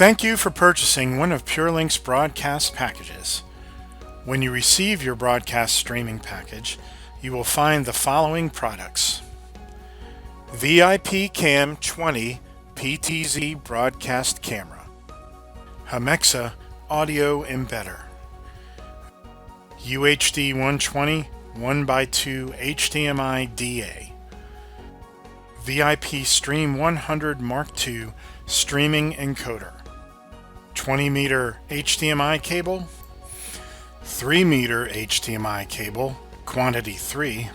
Thank you for purchasing one of PureLink's broadcast packages. When you receive your broadcast streaming package, you will find the following products: VIP Cam 20 PTZ broadcast camera, Hemexa audio embedder, UHD 120 1x2 HDMI DA, VIP Stream 100 Mark II streaming encoder, 20-meter HDMI cable, 3-meter HDMI cable, quantity 3,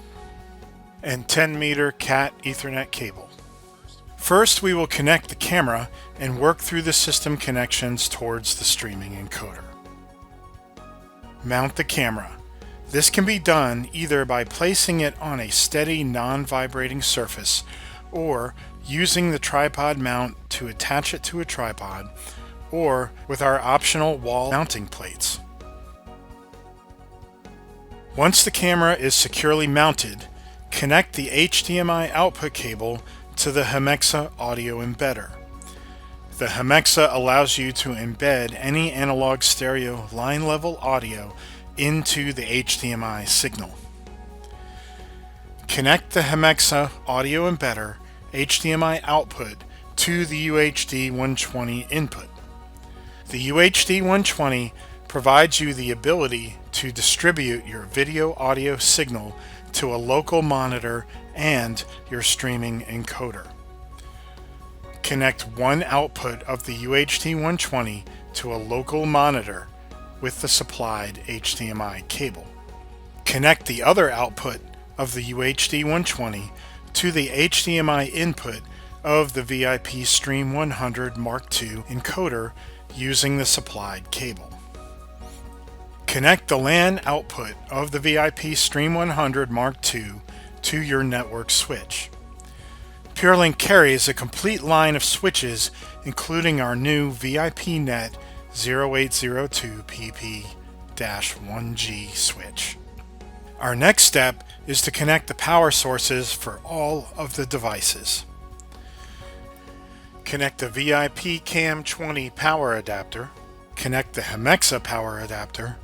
and 10-meter Cat Ethernet cable. First, we will connect the camera and work through the system connections towards the streaming encoder. Mount the camera. This can be done either by placing it on a steady, non-vibrating surface or using the tripod mount to attach it to a tripod, or with our optional wall mounting plates. Once the camera is securely mounted, connect the HDMI output cable to the Hemexa audio embedder. The Hemexa allows you to embed any analog stereo line level audio into the HDMI signal. Connect the Hemexa audio embedder HDMI output to the UHD 120 input. The UHD 120 provides you the ability to distribute your video audio signal to a local monitor and your streaming encoder. Connect one output of the UHD 120 to a local monitor with the supplied HDMI cable. Connect the other output of the UHD 120 to the HDMI input of the VIP Stream 100 Mark II encoder using the supplied cable. Connect the LAN output of the VIP Stream 100 Mark II to your network switch. PureLink carries a complete line of switches, including our new VIPNet 0802PP-1G switch. Our next step is to connect the power sources for all of the devices. Connect the VIP Cam 20 power adapter, connect the Hemexa power adapter,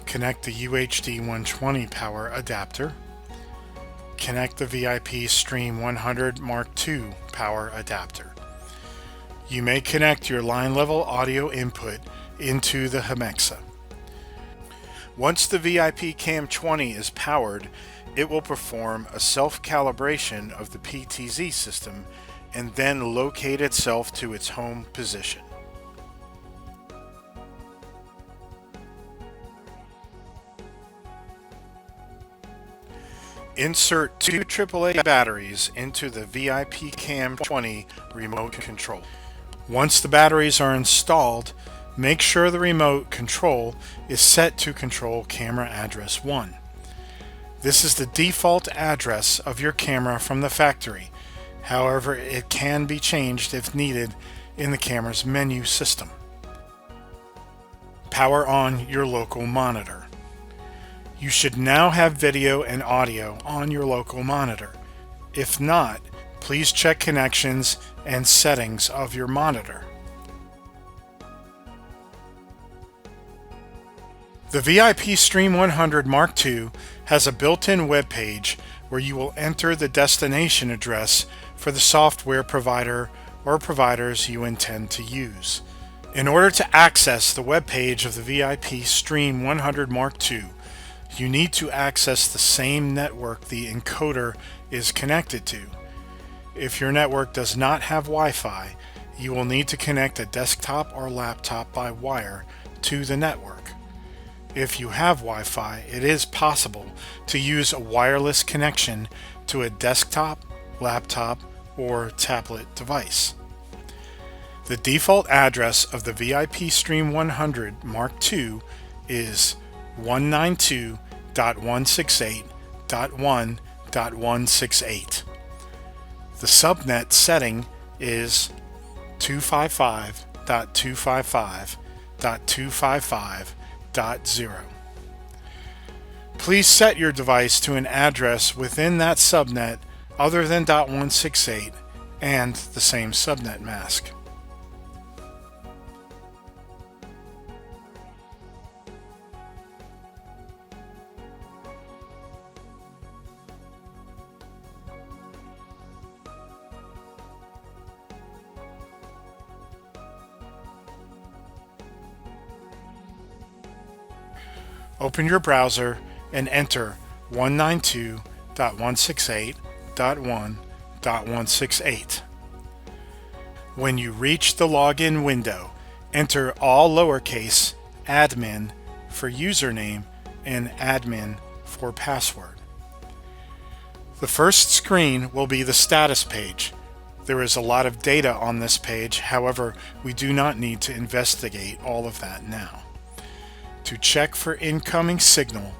connect the UHD 120 power adapter, connect the VIP Stream 100 Mark II power adapter. You may connect your line level audio input into the Hemexa. Once the VIP Cam 20 is powered, it will perform a self-calibration of the PTZ system and then locate itself to its home position. Insert two AAA batteries into the VIP Cam 20 remote control. Once the batteries are installed, make sure the remote control is set to control camera address 1. This is the default address of your camera from the factory. However, it can be changed if needed in the camera's menu system. Power on your local monitor. You should now have video and audio on your local monitor. If not, please check connections and settings of your monitor. The VIP Stream 100 Mark II has a built-in web page where you will enter the destination address for the software provider or providers you intend to use. In order to access the web page of the VIP Stream 100 Mark II, you need to access the same network the encoder is connected to. If your network does not have Wi-Fi, you will need to connect a desktop or laptop by wire to the network. If you have Wi-Fi, it is possible to use a wireless connection to a desktop, laptop, or tablet device. The default address of the VIP Stream 100 Mark II is 192.168.1.168. The subnet setting is 255.255.255.0. Please set your device to an address within that subnet other than .168 and the same subnet mask. Open your browser and enter 192.168.1.168. When you reach the login window, enter all lowercase admin for username and admin for password. The first screen will be the status page. There is a lot of data on this page, however, we do not need to investigate all of that now. To check for incoming signal,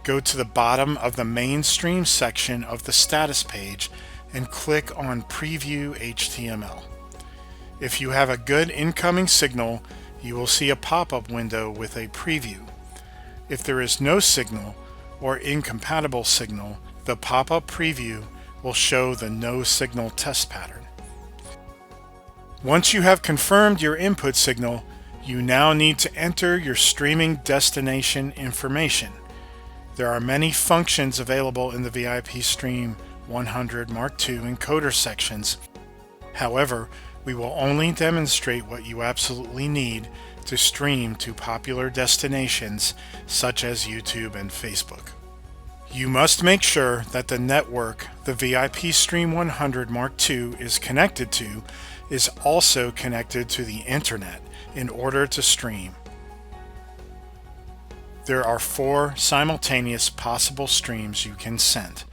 go to the bottom of the mainstream section of the status page and click on Preview HTML. If you have a good incoming signal, you will see a pop-up window with a preview. If there is no signal or incompatible signal, the pop-up preview will show the no signal test pattern. Once you have confirmed your input signal, you now need to enter your streaming destination information. There are many functions available in the VIP Stream 100 Mark II encoder sections. However, we will only demonstrate what you absolutely need to stream to popular destinations such as YouTube and Facebook. You must make sure that the network the VIP Stream 100 Mark II is connected to is also connected to the internet in order to stream. There are 4 simultaneous possible streams you can send.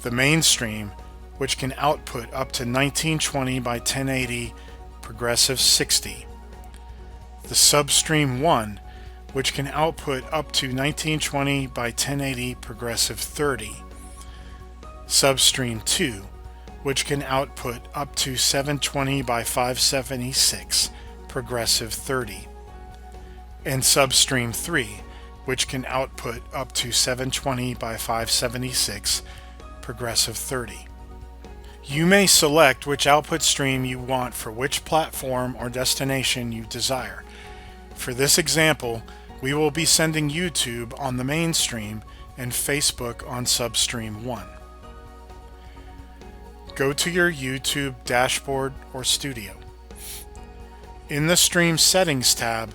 The main stream, which can output up to 1920 by 1080 progressive 60. The substream 1, which can output up to 1920 by 1080 progressive 30. Substream 2, which can output up to 720 by 576 progressive 30. And substream 3, which can output up to 720 by 576 progressive 30. You may select which output stream you want for which platform or destination you desire. For this example, we will be sending YouTube on the main stream and Facebook on substream 1. Go to your YouTube dashboard or studio. In the Stream Settings tab,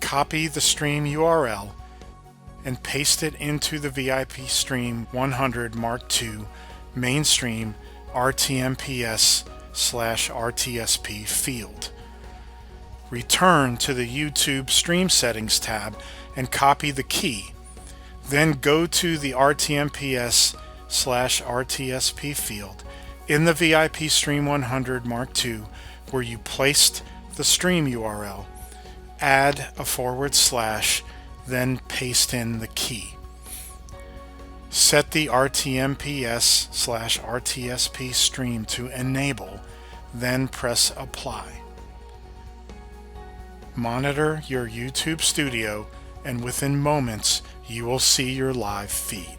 copy the stream URL and paste it into the VIP Stream 100 Mark II mainstream RTMPS/RTSP field. Return to the YouTube Stream Settings tab and copy the key. Then go to the RTMPS/RTSP field in the VIP Stream 100 Mark II where you placed the stream URL. Add a /, then paste in the key. Set the RTMPS/RTSP stream to enable, then press apply. Monitor your YouTube studio, and within moments you will see your live feed.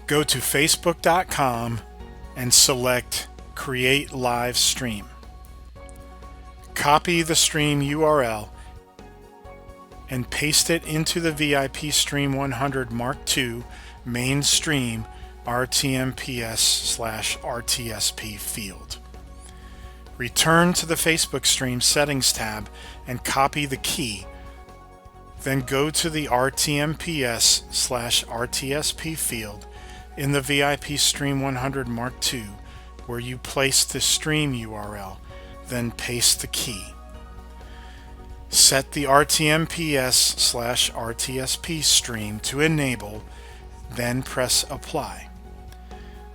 Go to facebook.com and select Create Live Stream. Copy the stream URL and paste it into the VIP Stream 100 Mark II mainstream RTMPS/RTSP field. Return to the Facebook Stream Settings tab and copy the key. Then go to the RTMPS/RTSP field in the VIP Stream 100 Mark II where you placed the stream URL, then paste the key. Set the RTMPS/RTSP stream to enable, then press apply.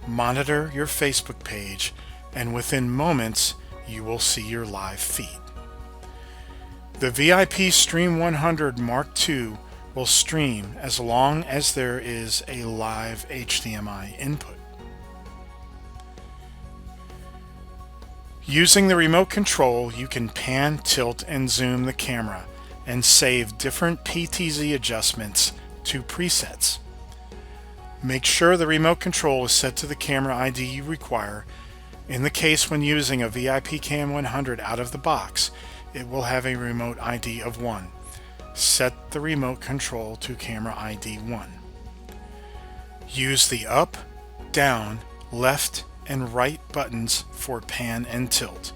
Monitor your Facebook page, and within moments you will see your live feed. The VIP Stream 100 Mark II will stream as long as there is a live HDMI input. Using the remote control, you can pan, tilt, and zoom the camera and save different PTZ adjustments to presets. Make sure the remote control is set to the camera ID you require. In the case when using a VIP Cam 100 out of the box, it will have a remote ID of 1. Set the remote control to camera ID 1. Use the up, down, left, and right buttons for pan and tilt.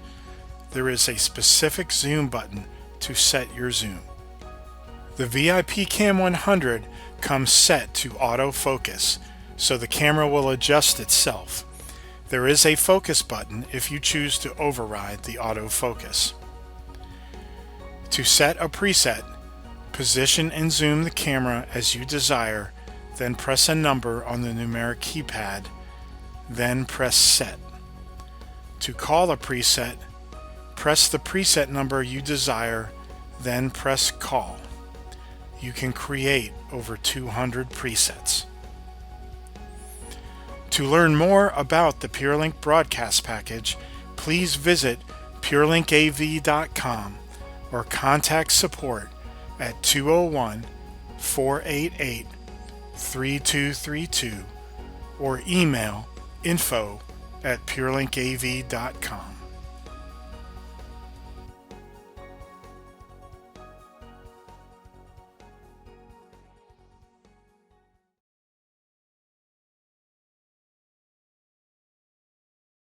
There is a specific zoom button to set your zoom. The VIP Cam 100 comes set to autofocus, so the camera will adjust itself. There is a focus button if you choose to override the autofocus. To set a preset, position and zoom the camera as you desire, then press a number on the numeric keypad, then press set. To call a preset, press the preset number you desire, then press call. You can create over 200 presets. To learn more about the PureLink broadcast package, please visit purelink.av.com or contact support at 201-488-3232 or email info@purelink.av.com.